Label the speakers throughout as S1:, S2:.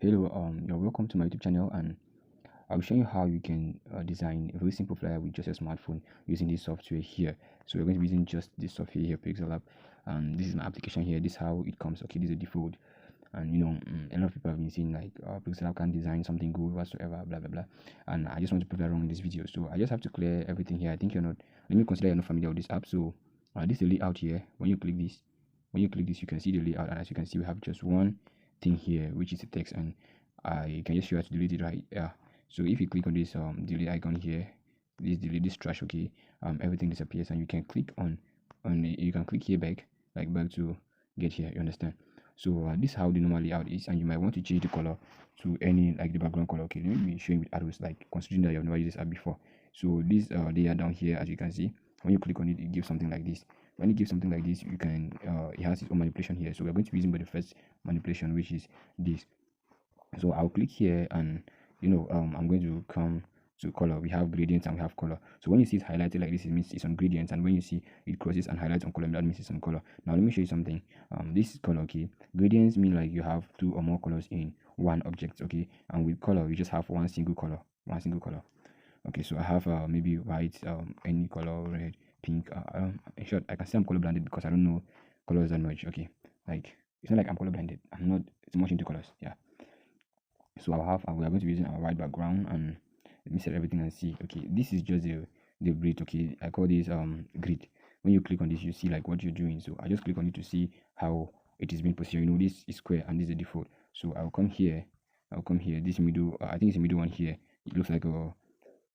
S1: Hello, you're welcome to my YouTube channel, and I'll show you how you can design a very simple flyer with just a smartphone using this software here. So we're going to be using just this software here, Pixel App, and this is my application here. This is how it comes. Okay, this is a default, and a lot of people have been saying like Pixel App can design something good whatsoever, blah blah blah, and I just want to prove that wrong in this video. So I just have to clear everything here. I think you're not. Let me consider you're not familiar with this app. So this is the layout here. When you click this, you can see the layout, and as you can see, we have just one thing here, which is the text, and I can just show you how to delete it right. Yeah. So if you click on this delete icon here, this delete this trash, okay, everything disappears, and you can click on it. You can click here back to get here. You understand? So this is how the normal layout is, and you might want to change the color to any like the background color. Okay, let me show you with arrows, like considering that you have never used this app before. So this layer down here, as you can see, when you click on it, it gives something like this. When it gives something like this, you can it has its own manipulation here. So we're going to be using by the first manipulation, which is this. So I'll click here, and I'm going to come to color. We have gradients and we have color. So when you see it highlighted like this, it means it's on gradients, and when you see it crosses and highlights on color, that means it's on color. Now let me show you something. This is color. Okay, gradients mean like you have two or more colors in one object. Okay, and with color you just have one single color. Okay, so I have maybe white, any color, red, pink. In short, I can say I'm color blinded because I don't know colors that much. Okay, like it's not like I'm color blinded. I'm not too much into colors. Yeah. So we are going to be using our white background, and let me set everything and see. Okay, this is just the grid. Okay, I call this grid. When you click on this, you see like what you're doing. So I just click on it to see how it is being positioned. This is square and this is the default. So I'll come here. This middle, I think it's the middle one here. It looks like a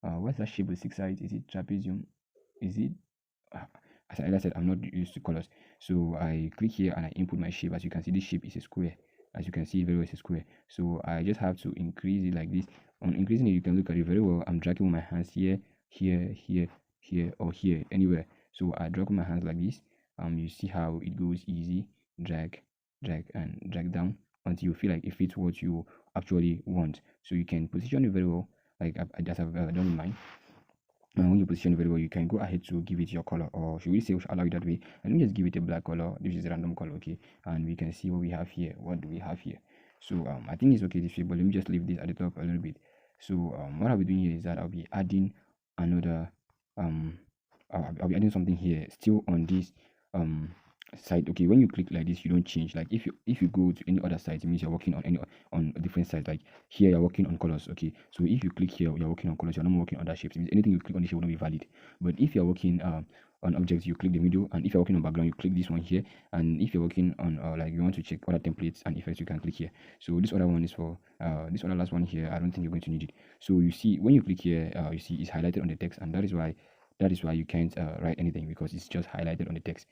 S1: what's that shape with six sides? Is it trapezium? Is it as I said, I'm not used to colors. So I click here and I input my shape. As you can see, this shape is a square. As you can see very well, it's a square. So I just have to increase it like this. On increasing it, you can look at it very well. I'm dragging with my hands here, or here, anywhere. So I drag with my hands like this. You see how it goes easy, drag, and drag down until you feel like it fits what you actually want. So you can position it very well, like I just have done in mine. And when you position it very well, you can go ahead to give it your color, or should we say we should allow it that way, and let me just give it a black color. This is a random color, okay, and we can see what we have here. What do we have here? So I think it's okay this way, but let me just leave this at the top a little bit. So what I'll be doing here is that I'll be adding another I'll be adding something here still on this side. Okay, when you click like this, you don't change. Like if you go to any other side, it means you're working on a different side. Like here you're working on colors. Okay, so if you click here, you're working on colors, you're not working on other shapes. It means anything you click on this here will not be valid. But if you're working on objects, you click the middle, and if you're working on background, you click this one here. And if you're working on like you want to check other templates and effects, you can click here. So this other one is for this other last one here. I don't think you're going to need it. So you see when you click here, you see it's highlighted on the text, and that is why you can't write anything, because it's just highlighted on the text.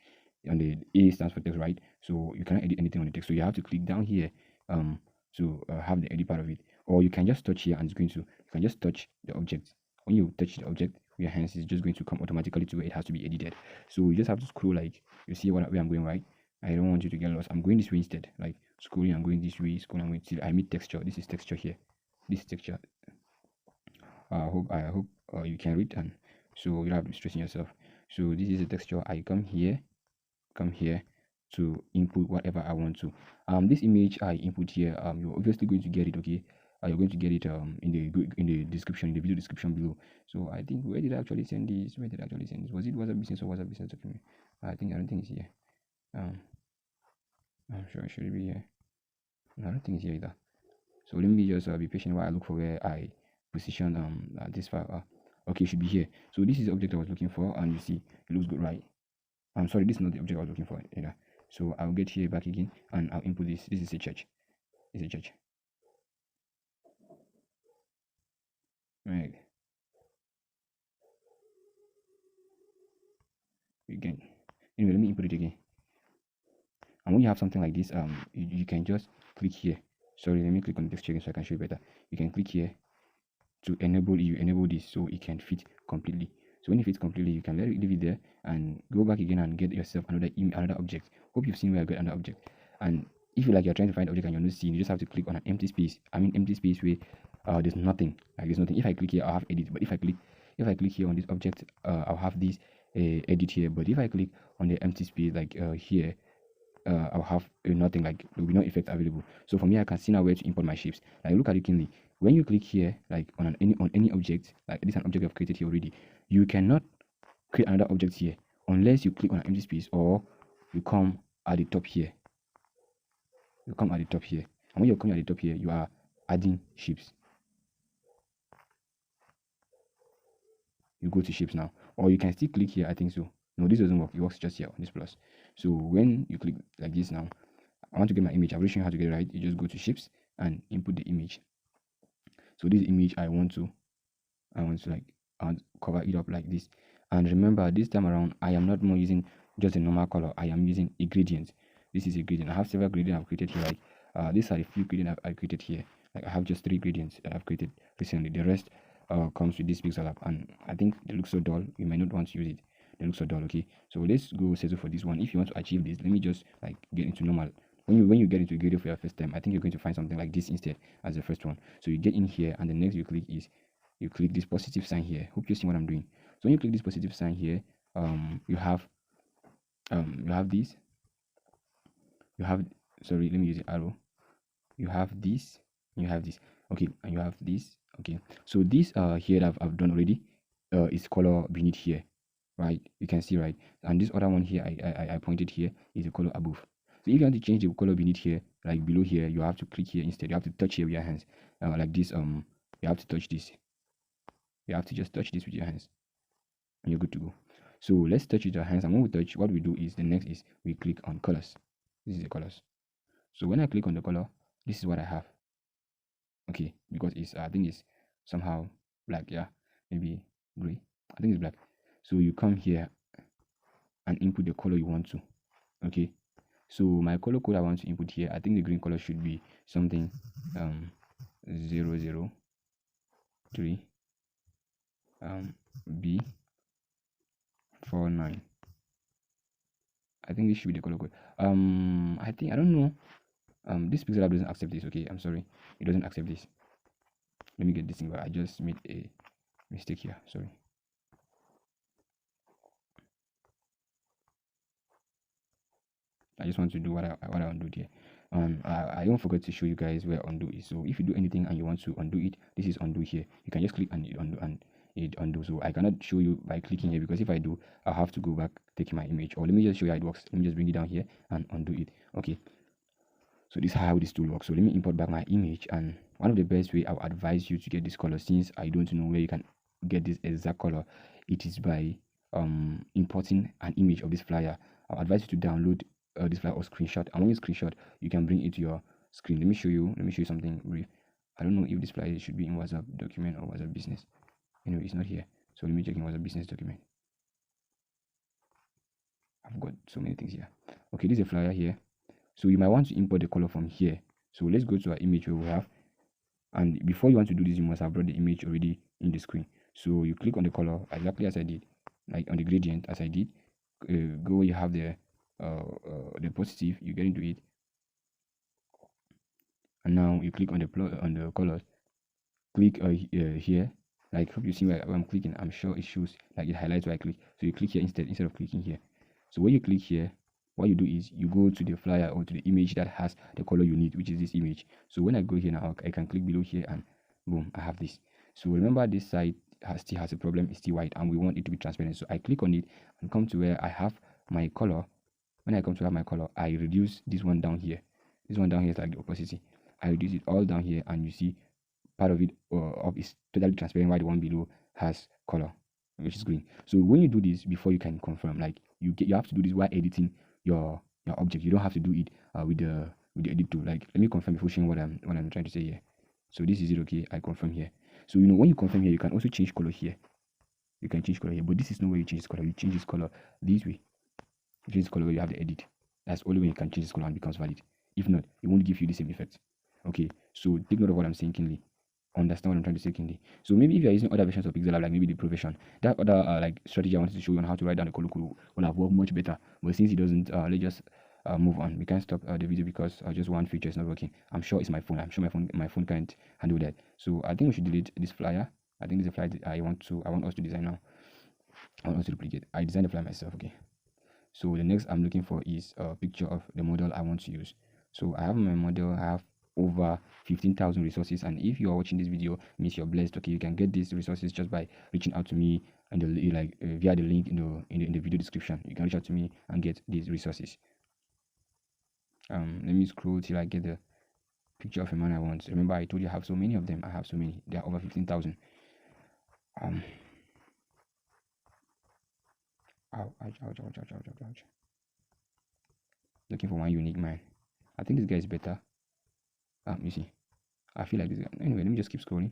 S1: On the A stands for text, right? So you cannot edit anything on the text. So you have to click down here to have the edit part of it, or you can just touch here and it's going to. You can just touch the object. When you touch the object with your hands, it's just going to come automatically to where it has to be edited. So you just have to scroll, like you see where I'm going, right? I don't want you to get lost. I'm going this way instead. Like scrolling, I'm going this way. Scrolling, I'm going till I meet texture. This is texture here. This is texture. I hope you can read, and so you don't have to be stressing yourself. So this is the texture. I come here to input whatever I want to. This image I input here, you're obviously going to get it. Okay, you're going to get it in the description, in the video description below. So I think, where did I actually send this? Was it WhatsApp Business or WhatsApp Business document? I don't think it's here. I'm sure it should be here. No, I don't think it's here either. So let me just be patient while I look for where I position this file. Okay, it should be here. So this is the object I was looking for, and you see it looks good, right? I'm sorry, this is not the object I was looking for either. So I'll get here back again, and I'll input this. This is a church. It's a church. Right. Again. Anyway, let me input it again. And when you have something like this, you can just click here. Sorry, let me click on the texture again so I can show you better. You can click here to enable this so it can fit completely. So when it fits completely, you can leave it there and go back again and get yourself another object. Hope you've seen where I got another object. And if you you're trying to find object and you're not seeing, you just have to click on an empty space. I mean empty space where there's nothing. Like there's nothing. If I click here, I'll have edit. But if I click here on this object, I'll have this edit here. But if I click on the empty space like here, I'll have nothing, like there will be no effect available. So from here I can see now where to import my shapes. Like look at it keenly. When you click here, like on any object, like this is an object I've created here already, you cannot create another object here unless you click on an empty space or you come at the top here. You come at the top here, and when you're coming at the top here, you are adding shapes. You go to shapes now, or you can still click here. I think so. No, this doesn't work. It works just here on this plus. So when you click like this now, I want to get my image. I've already shown you how to get it right. You just go to shapes and input the image. So this image I want to like cover it up like this. And remember, this time around I am not more using just a normal color. I am using a gradient. This is a gradient. I have several gradients I've created here. Like these are a few gradients I've created here. Like I have just 3 gradients that I've created recently. The rest comes with this pixel app, and I think they look so dull. You might not want to use it. They look so dull. Okay, so let's go settle for this one. If you want to achieve this, let me just like get into normal. When you get into Gradle for your first time, I think you're going to find something like this instead as the first one. So you get in here, and the next you click is you click this positive sign here. Hope you see what I'm doing. So when you click this positive sign here, you have this. You have, sorry, let me use the arrow. You have this. You have this. Okay, and you have this. Okay, so this here that I've done already is color beneath here, right? You can see, right? And this other one here I pointed here is the color above. So if you want to change the color beneath here, like below here, you have to click here instead. You have to touch here with your hands, like this. You have to touch this. You have to just touch this with your hands, and you're good to go. So let's touch it with our hands, and when we touch, what we do is the next is we click on colors. This is the colors. So when I click on the color, this is what I have. Okay, because it's I think it's somehow black. Yeah, maybe gray. I think it's black. So you come here and input the color you want to. Okay, so my color code I want to input here, I think the green color should be something 003 B49. I think this should be the color code. I think I don't know. This pixel app doesn't accept this. Okay, I'm sorry, it doesn't accept this. Let me get this thing, but I just made a mistake here. Sorry. I just want to do what I undo here. I don't forget to show you guys where undo is. So if you do anything and you want to undo it, this is undo here. You can just click and it undo. So I cannot show you by clicking here, because if I do, I'll have to go back, take my image. Or let me just show you how it works. Let me just bring it down here and undo it. Okay. So this is how this tool works. So let me import back my image, and one of the best way I would advise you to get this color, since I don't know where you can get this exact color, it is by importing an image of this flyer. I'll advise you to download this flyer or screenshot, and when you screenshot, you can bring it to your screen. Let me show you something brief. I don't know if this flyer should be in WhatsApp document or WhatsApp business. Anyway, it's not here, so let me check in WhatsApp business document. I've got so many things here. Okay, this is a flyer here. So you might want to import the color from here. So let's go to our image where we have, and before you want to do this, you must have brought the image already in the screen. So you click on the color exactly as I did, like on the gradient as I did. Go where you have the positive, you get into it, and now you click on the colors. Click here. Like, hope you see where I'm clicking. I'm sure it shows, like it highlights where I click. So you click here instead of clicking here. So when you click here, what you do is you go to the flyer or to the image that has the color you need, which is this image. So when I go here now, I can click below here and boom, I have this. So remember, this side still has a problem. It's still white and we want it to be transparent. So I click on it and come to where I have my color. When I come to have my color, I reduce this one down here. This one down here is like the opacity. I reduce it all down here, and you see part of it is totally transparent, while the one below has color, which is green. So when you do this, before you can confirm, like you have to do this while editing your object. You don't have to do it with the edit tool. Like, let me confirm before showing what I'm trying to say here. So this is it. Okay, I confirm here. So when you confirm here, you can also change color here. You can change color here, but this is not where you change this color. You change this color this way. You change this color where you have the edit. That's only when you can change this color and it becomes valid. If not, it won't give you the same effect. Okay, so take note of what I'm saying keenly. Understand what I'm trying to say keenly. So maybe if you're using other versions of Pixel, like maybe the Pro version, that other like strategy I wanted to show you on how to write down the color code will have worked much better. But since it doesn't, let's just move on. We can't stop the video because just one feature is not working. I'm sure it's my phone. I'm sure my phone can't handle that. So I think we should delete this flyer. I think this is a flyer I want us to design now. I want us to duplicate. I designed the flyer myself. Okay. So the next I'm looking for is a picture of the model I want to use. So I have my model. I have over 15,000 resources, and if you are watching this video, means you're blessed. Okay, you can get these resources just by reaching out to me and via the link in the video description. You can reach out to me and get these resources. Let me scroll till I get the picture of a man I want. Remember, I told you I have so many of them. I have so many. There are over 15,000. Ouch. Looking for one unique man. I think this guy is better. You see, I feel like this guy. Anyway, let me just keep scrolling.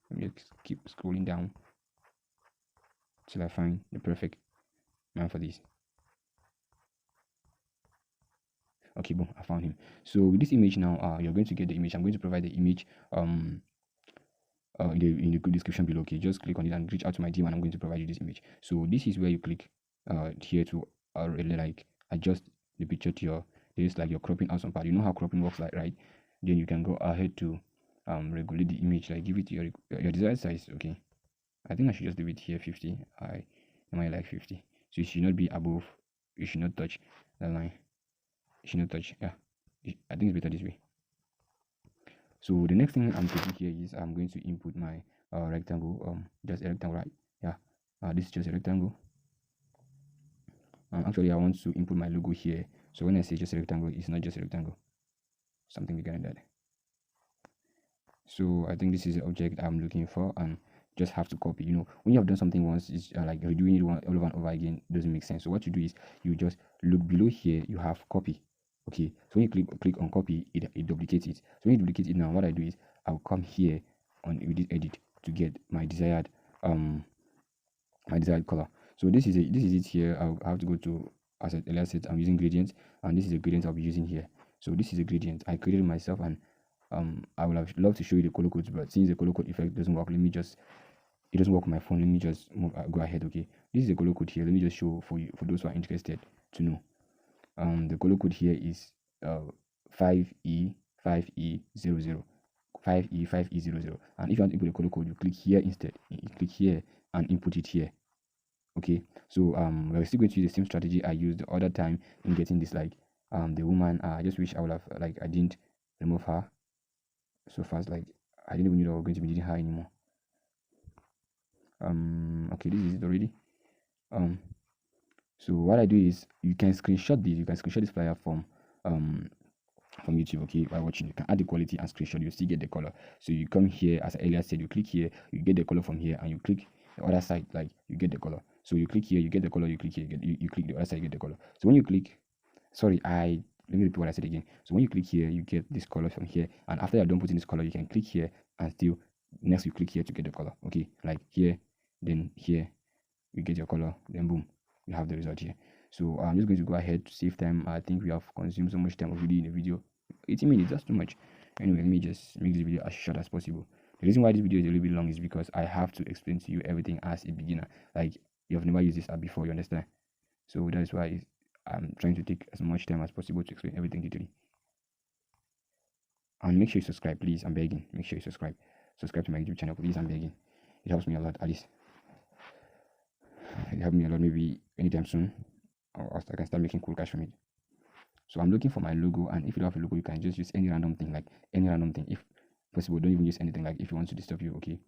S1: Let me just keep scrolling down till I find the perfect man for this. Okay, boom, I found him. So with this image now, you're going to get the image. I'm going to provide the image in the description below. Okay, just click on it and reach out to my team, and I'm going to provide you this image. So this is where you click here to really like adjust the picture to your. There's like you're cropping out some part. You know how cropping works, like, right? Then you can go ahead to regulate the image, like give it your desired size. Okay, I think I should just leave it here 50. I might like 50. So it should not be above. You should not touch the line. You should not touch. Yeah, I think it's better this way. So the next thing I'm taking here is I'm going to input my rectangle. Just a rectangle, right? Yeah. This is just a rectangle. Actually, I want to input my logo here. So when I say just a rectangle, it's not just a rectangle. Something bigger than that. So I think this is the object I'm looking for, and just have to copy. You know, when you have done something once, it's like redoing it all over and over again doesn't make sense. So what you do is you just look below here. You have copy. Okay. So when you click on copy, it duplicates it. So when you duplicate it now, what I do is I'll come here on with this edit to get my desired color. So this is it here. I'll have to go to asset. Let's say I'm using gradients, and this is a gradient I'll be using here. So this is a gradient I created myself, and I would have loved to show you the color codes, but since the color code effect doesn't work, it doesn't work on my phone. Let me just go ahead. Okay, this is the color code here. Let me just show for you, for those who are interested to know. The color code here is 5E5E00, 5E5E00. And if you want to input the color code, you click here instead. You click here and input it here. Okay, so we're still going to use the same strategy I used the other time in getting this, like the woman. I just wish I would have, like, I didn't remove her so fast. Like, I didn't even know that we're going to be needing her anymore. Okay, this is it already. So what I do is you can screenshot this flyer from YouTube. Okay, by watching, you can add the quality and screenshot. You still get the color. So you come here, as I earlier said, you click here, you get the color from here, and you click the other side, like you get the color. So you click here, you get the color. You click here, you click the other side, you get the color. So when you click, sorry, let me repeat what I said again. So when you click here, you get this color from here, and after you're done putting this color, you can click here and still next you click here to get the color. Okay, like here, then here, you get your color, then boom, you have the result here. So I'm just going to go ahead to save time. I think we have consumed so much time already in the video. 18 minutes, that's too much. Anyway, let me just make this video as short as possible. The reason why this video is a little bit long is because I have to explain to you everything as a beginner. Like, you have never used this app before, you understand? So that is why I'm trying to take as much time as possible to explain everything detailedly. And make sure you subscribe, please. I'm begging. Make sure you subscribe. Subscribe to my YouTube channel, please. I'm begging. It helps me a lot, at least. It helped me a lot. Maybe anytime soon, or I can start making cool cash from it. So I'm looking for my logo, and if you don't have a logo, you can just use any random thing, like any random thing. If possible, don't even use anything. Like, if you want to disturb you, okay,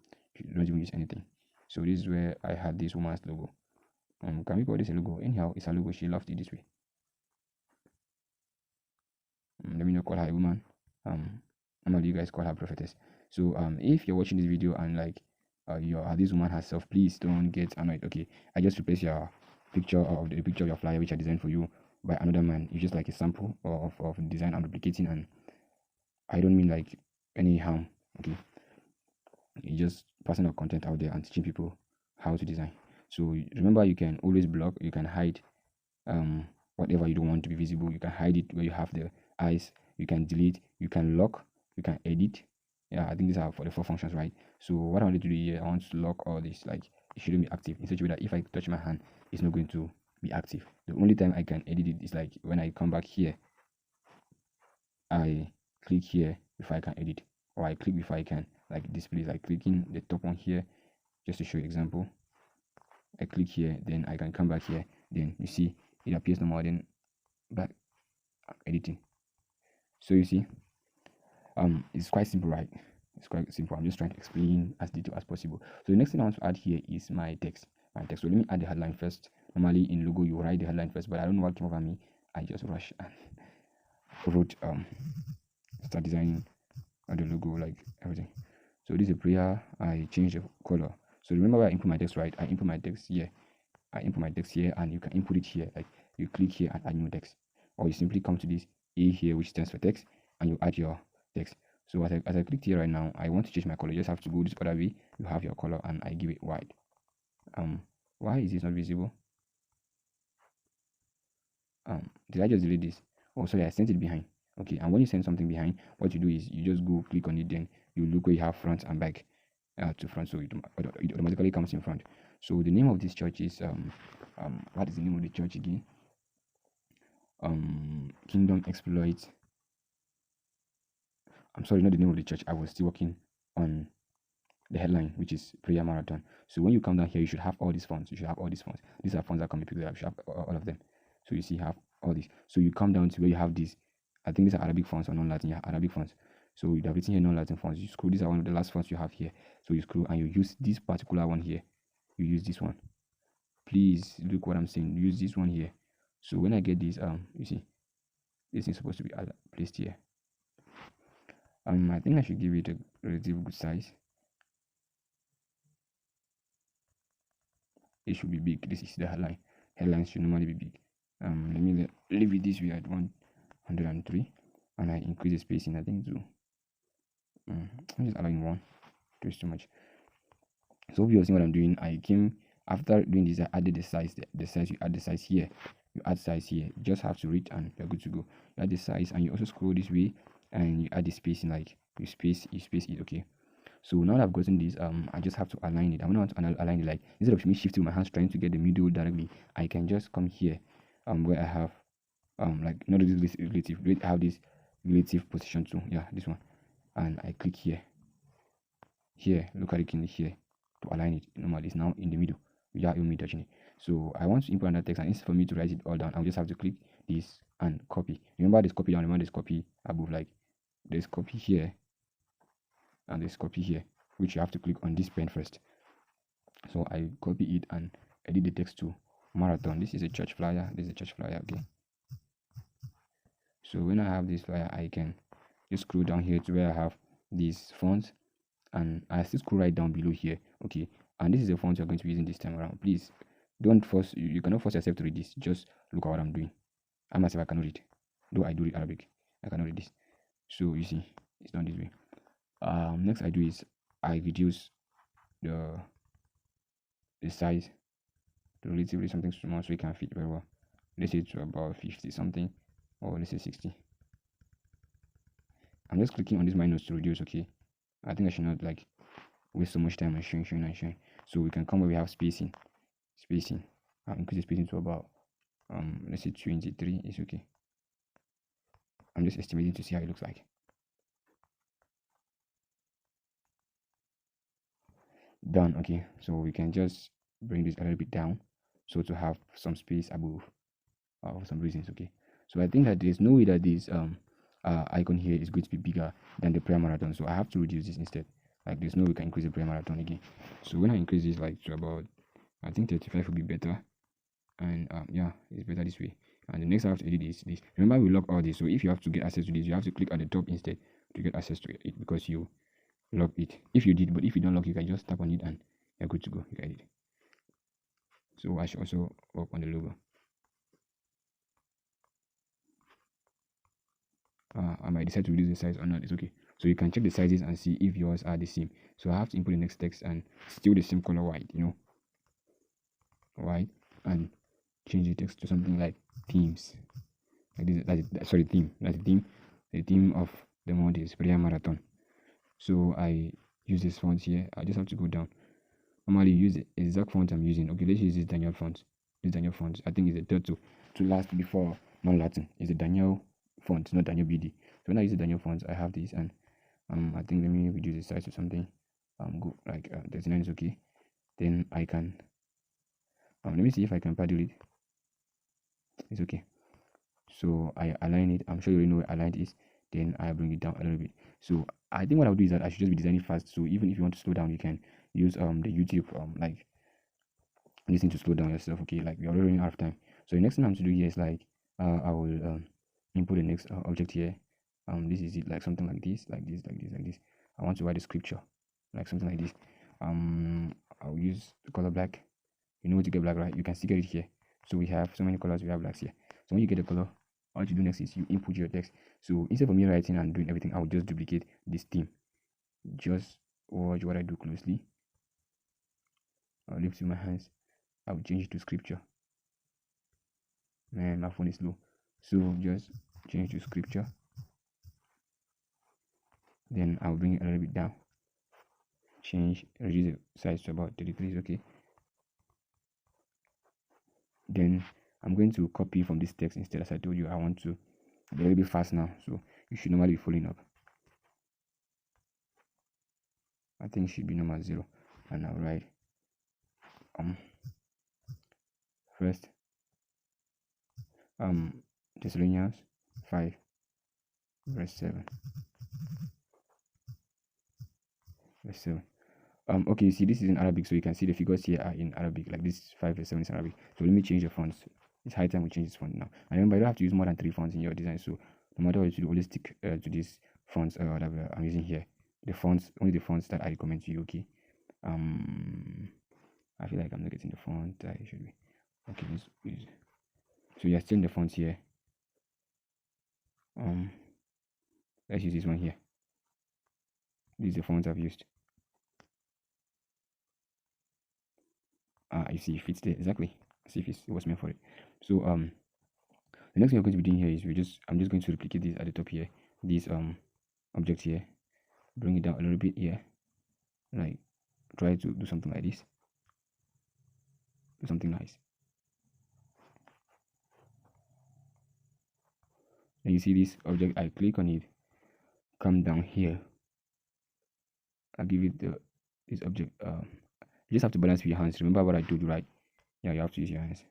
S1: don't even use anything. So this is where I had this woman's logo. Can we call this a logo? Anyhow, it's a logo. She loved it this way. Let me not call her a woman. How do you guys call her prophetess? So if you're watching this video and like this woman herself, please don't get annoyed. Okay, I just replace your picture of the picture of your flyer which I designed for you by another man. It's just like a sample of design I'm duplicating, and I don't mean like any harm. Okay, it's just passing our content out there and teaching people how to design. So remember, you can always block, you can hide whatever you don't want to be visible. You can hide it where you have the eyes. You can delete, you can lock, you can edit. Yeah, I think these are for the 4 functions, right? So what I want to do here, I want to lock all this, like it shouldn't be active, in such a way that if I touch my hand, it's not going to be active. The only time I can edit it is like when I come back here, I click here before I can edit, or I click before I can like display, like clicking the top one here, just to show you example. I click here, then I can come back here, then you see it appears normal, then back editing. So you see, it's quite simple, right? It's quite simple. I'm just trying to explain as detailed as possible. So the next thing I want to add here is my text. My text. So let me add the headline first. Normally in logo you write the headline first, but I don't know what came over me. I just rush and wrote start designing the logo, like everything. So this is a prayer. I change the color. So remember where I input my text, right? I input my text here. I input my text here, and you can input it here. Like you click here and add new text, or you simply come to this A here, which stands for text, and you add your text. So as I click here right now, I want to change my color. You just have to go this other way. You have your color, and I give it white. Why is this not visible? Did I just delete this? Oh, sorry, I sent it behind. Okay, and when you send something behind, what you do is you just go click on it, then you look where you have front and back to front, so it automatically comes in front. So the name of this church is what is the name of the church again? Kingdom Exploit. I'm sorry, not the name of the church. I was still working on the headline, which is Prayer Marathon. So when you come down here, you should have all these fonts. You should have all these fonts. These are fonts that can be picked up. You should have all of them. So you see, you have all these. So you come down to where you have these. I think these are Arabic fonts or non-Latin. Yeah, Arabic fonts. So you have written here non-Latin fonts. You scroll. These are one of the last fonts you have here. So you scroll and you use this particular one here. You use this one. Please look what I'm saying. Use this one here. So when I get this, you see, this is supposed to be placed here. I think I should give it a relatively good size. It should be big. This is the headline. Headlines should normally be big. Let me leave it this way at 103, and I increase the spacing. I think to I'm just allowing one. It's too much. So if you're seeing what I'm doing, I came after doing this. I added the size. The size, you add the size here. You add size here. You just have to read, and you're good to go. You add the size, and you also scroll this way, and you add the spacing. Like you space it. Okay. So now that I've gotten this, I just have to align it. I want to align it, like instead of me shifting my hands trying to get the middle directly, I can just come here, where I have, like not this relative, I have this relative position too. Yeah, this one, and I click here. Here, look at it in here to align it. Normally, it's now in the middle without even me touching it. So I want to import another text, and instead for me to write it all down, I'll just have to click this and copy. Remember this copy down. Remember this copy above. Like there's copy here and this copy here, which you have to click on this pen first. So I copy it and edit the text to marathon. This is a church flyer. This is a church flyer. Okay. So when I have this flyer, I can just scroll down here to where I have these fonts, and I still scroll right down below here. Okay. And this is the font you're going to be using this time around. Please don't force. You cannot force yourself to read this. Just look at what I'm doing. I myself, I cannot read. Though I do read Arabic, I cannot read this. So you see, it's done this way. Next I do is I reduce the size to relatively something small so it can fit very well. Let's say to about 50 something, or let's say 60. I'm just clicking on this minus to reduce. Okay, I think I should not like waste so much time on showing. So we can come where we have spacing. I'll increase the spacing to about let's say 23 is okay. I'm just estimating to see how it looks like. Done. Okay, so we can just bring this a little bit down so to have some space above for some reasons. Okay, so I think that there's no way that this icon here is going to be bigger than the prayer marathon, so I have to reduce this instead. Like there's no way we can increase the prayer marathon again. So when I increase this like to about, I think 35 will be better, and yeah, it's better this way. And the next I have to edit is this. Remember, we lock all this, so if you have to get access to this, you have to click at the top instead to get access to it, because you lock it if you did. But if you don't lock, you can just tap on it and you're good to go. You can edit. So I should also work on the logo. I might decide to reduce the size or not. It's okay. So you can check the sizes and see if yours are the same. So I have to input the next text and still the same color white, white, and change the text to something like themes. Like this, sorry, theme. That's the theme. The theme of the month is prayer marathon. So I use this font here. I just have to go down. Normally use the exact font I'm using. Okay, let's use this Daniel font. This Daniel font, I think, is the third to last before non-Latin. It's the Daniel font, not Daniel BD. So when I use the Daniel font, I have this, and I think let me reduce the size to something. Go like 39 is okay. Then I can let me see if I can paddle it. It's okay. So I align it. I'm sure you already know where aligned is. Then I bring it down a little bit. So I think what I'll do is that I should just be designing fast. So even if you want to slow down, you can use the YouTube like listening to slow down yourself. Okay, like we're already running out of time. So the next thing I'm to do here is like I will input the next object here. This is it, like something like this, like this, like this, like this. I want to write a scripture, like something like this. I'll use the color black. You know where to get black, right? You can still get it here. So we have so many colors. We have blacks here. So when you get the color, all you do next is you input your text. So instead of me writing and doing everything, I will just duplicate this theme. Just watch what I do closely. I'll lift with my hands. I will change it to scripture. Man, my phone is low. So just change to scripture. Then I'll bring it a little bit down. Change, reduce the size to about 33 is okay. Then I'm going to copy from this text instead, as I told you. I want to be a little bit fast now, so you should normally be following up. I think it should be number 0, and I'll write first Thessalonians 5 verse 7. Okay, you see this is in Arabic, so you can see the figures here are in Arabic, like this 5 verse 7 is Arabic. So let me change the fonts. It's high time we change this font now. And remember, you don't have to use more than 3 fonts in your design, so no matter what you do, always stick to these fonts that I'm using here. The fonts, only the fonts that I recommend to you. Okay. I feel like I'm not getting the font I should be. Okay, this is, so you're still in the fonts here. Let's use this one here. This is the font I've used. You see it fits there exactly. See if it was meant for it. So the next thing we're going to be doing here is I'm just going to replicate this at the top here. This object here. Bring it down a little bit here. Like try to do something like this. Do something nice. And you see this object, I click on it, come down here. I'll give it this object. You just have to balance with your hands. Remember what I told you, right? Yeah, you have to use your hands.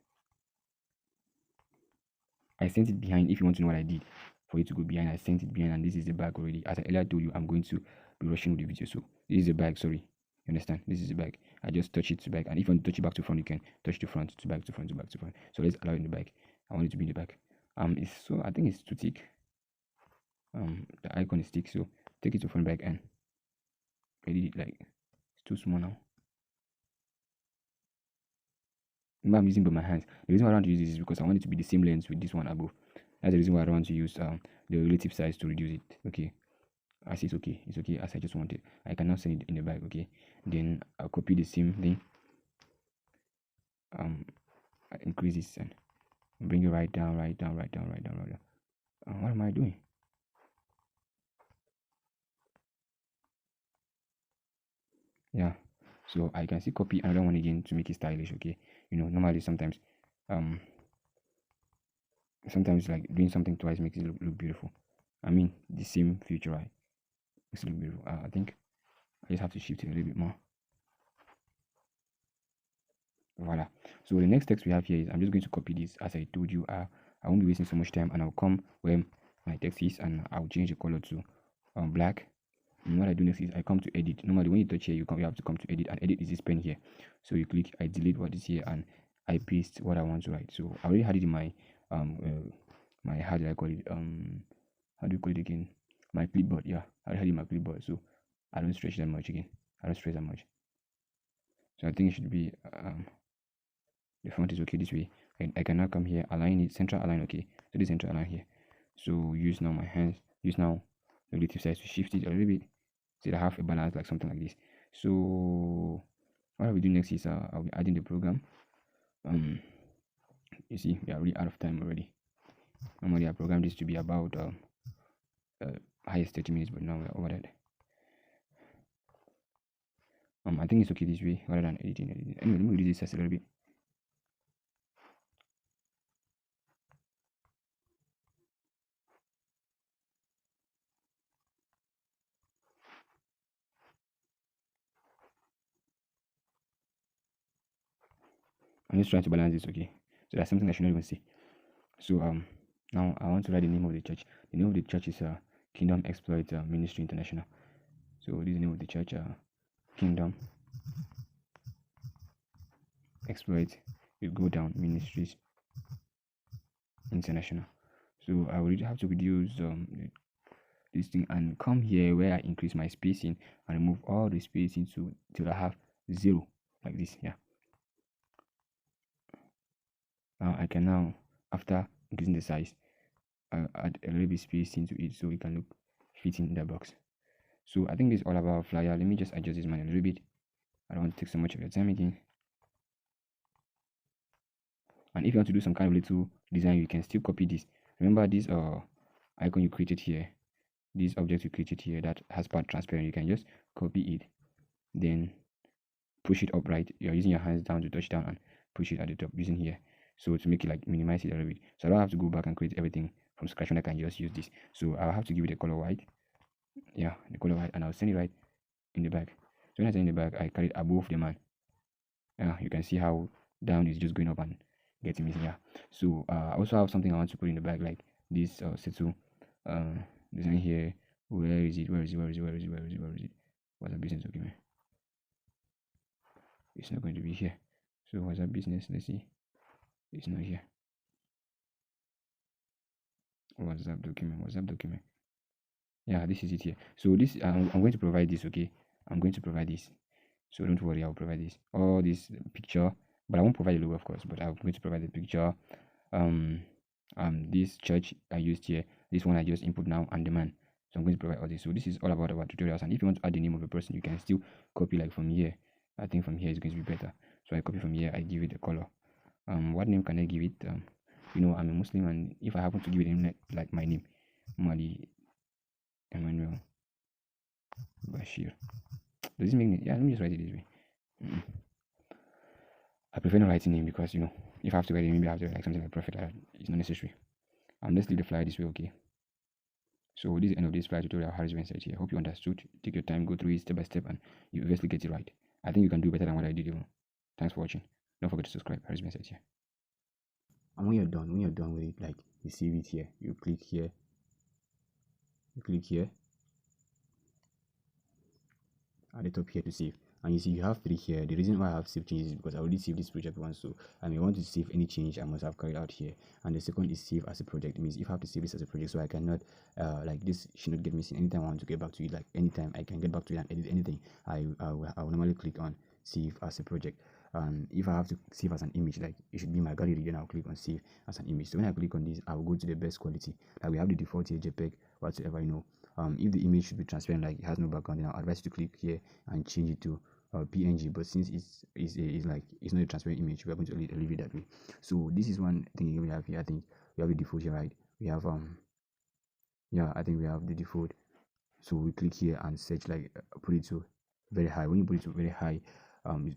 S1: I sent it behind. If you want to know what I did for you to go behind, I sent it behind, and this is the back already. As I earlier told you, I'm going to be rushing with the video. So this is the back, sorry. You understand? This is the back. I just touch it to back. And if you want to touch it back to front, you can touch the front to back to front to back to front. So let's allow it in the back. I want it to be in the back. It's so I think it's too thick. The icon is thick, so take it to front back and edit it like it's too small now. Remember, I'm using by my hands. The reason why I want to use this is because I want it to be the same length with this one above. That's the reason why I want to use the relative size to reduce it. Okay, I see it's okay as I just want it. I can now send it in the bag. Okay, then I'll copy the same thing. I increase this and bring it right down, right down, right down, right down, right down. What am I doing? Yeah, so I can see copy another one again to make it stylish. Okay, you know, normally sometimes like doing something twice makes it look beautiful. I mean, the same feature, right? Makes it look beautiful. I think I just have to shift it a little bit more. Voila. So the next text we have here is I'm just going to copy this. As I told you, I won't be wasting so much time, and I'll come where my text is, and I'll change the color to black. And what I do next is I come to edit. Normally when you touch here, you have to come to edit, and edit is this pen here. So you click, I delete what is here, and I paste what I want to write. So I already had it in my how do I call it, how do you call it again, my clipboard. Yeah, I already had it in my clipboard, so I don't stretch that much again. I don't stress that much. So I think it should be the font is okay this way. I can now come here, align it, central align. Okay, so this central align here. So use now my hands, use now the relative size to shift it a little bit so that I have a balance, like something like this. So what I will do next is I'll be adding the program. You see we are really out of time already. Normally I programmed this to be about highest 30 minutes, but now we're over that. I think it's okay this way rather than editing. Anyway, let me reduce this a little bit. I'm just trying to balance this, okay? So that's something I should not even see. So now I want to write the name of the church. The name of the church is Kingdom Exploit Ministry International. So this is the name of the church, Kingdom Exploit. You go down Ministries International. So I will have to reduce this thing and come here where I increase my spacing and remove all the spacing to till I have 0 like this. Yeah. Now I can now, after increasing the size, add a little bit spacing to it so it can look fitting in the box. So I think this is all about flyer. Let me just adjust this man a little bit. I don't want to take so much of your time again. And if you want to do some kind of little design, you can still copy this. Remember this icon you created here, this object you created here that has part transparent. You can just copy it, then push it up, right? You're using your hands down to touch down and push it at the top using here. So to make it like minimize it a little bit. So I don't have to go back and create everything from scratch when I can just use this. So I'll have to give it a color white. Yeah, the color white, and I'll send it right in the back. So when I send it in the back, I carry it above the man. Yeah, you can see how down is just going up and getting missing. Yeah. So I also have something I want to put in the back, like this settle design here. Where is it? Where is it? Where is it? Where is it? Where is it? Where is it? What's a business document? It's not going to be here. So what's that business? Let's see. It's not here. WhatsApp document. WhatsApp document. Yeah, this is it here. So this I'm going to provide this. Okay, I'm going to provide this. So don't worry, I'll provide this. All this picture, but I won't provide the logo, of course. But I'm going to provide the picture. Um, this church I used here. This one I just input now and the man. So I'm going to provide all this. So this is all about our tutorials. And if you want to add the name of a person, you can still copy like from here. I think from here is going to be better. So I copy from here. I give it a color. What name can I give it? You know, I'm a Muslim, and if I happen to give it a name like my name, Mali Emmanuel Bashir. Does this make it? Yeah, let me just write it this way. I prefer not writing name because, you know, if I have to write it, maybe I have to write like something like Prophet. It's not necessary. Let's leave the flyer this way, okay? So this is the end of this flyer tutorial. Harris Vincent here. Hope you understood. Take your time, go through it step by step, and you eventually get it right. I think you can do better than what I did. Even. Thanks for watching. Don't forget to subscribe. Harris Vincent here. And when you're done with it, like you save it here, you click here, at the top here to save. And you see you have 3 here. The reason why I have save changes is because I already saved this project once, so I may want to save any change I must have carried out here. And the second is save as a project. It means if I have to save this as a project, so I cannot like this should not get missing. Anytime I want to get back to it, like anytime I can get back to it and edit anything, I will normally click on save as a project. If I have to save as an image, like it should be my gallery, then I'll click on save as an image. So when I click on this, I'll go to the best quality. Like we have the default here, JPEG, whatsoever, you know. If the image should be transparent, like it has no background, then I'll advise you to click here and change it to PNG. But since it's like it's not a transparent image, we're going to leave it that way. So this is one thing we have here. I think we have the default here, right? We have yeah, I think we have the default. So we click here and search, like put it to very high. When you put it to very high,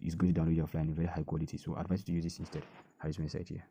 S1: it's going to download your file in very high quality. So I advise you to use this instead. How is my site here?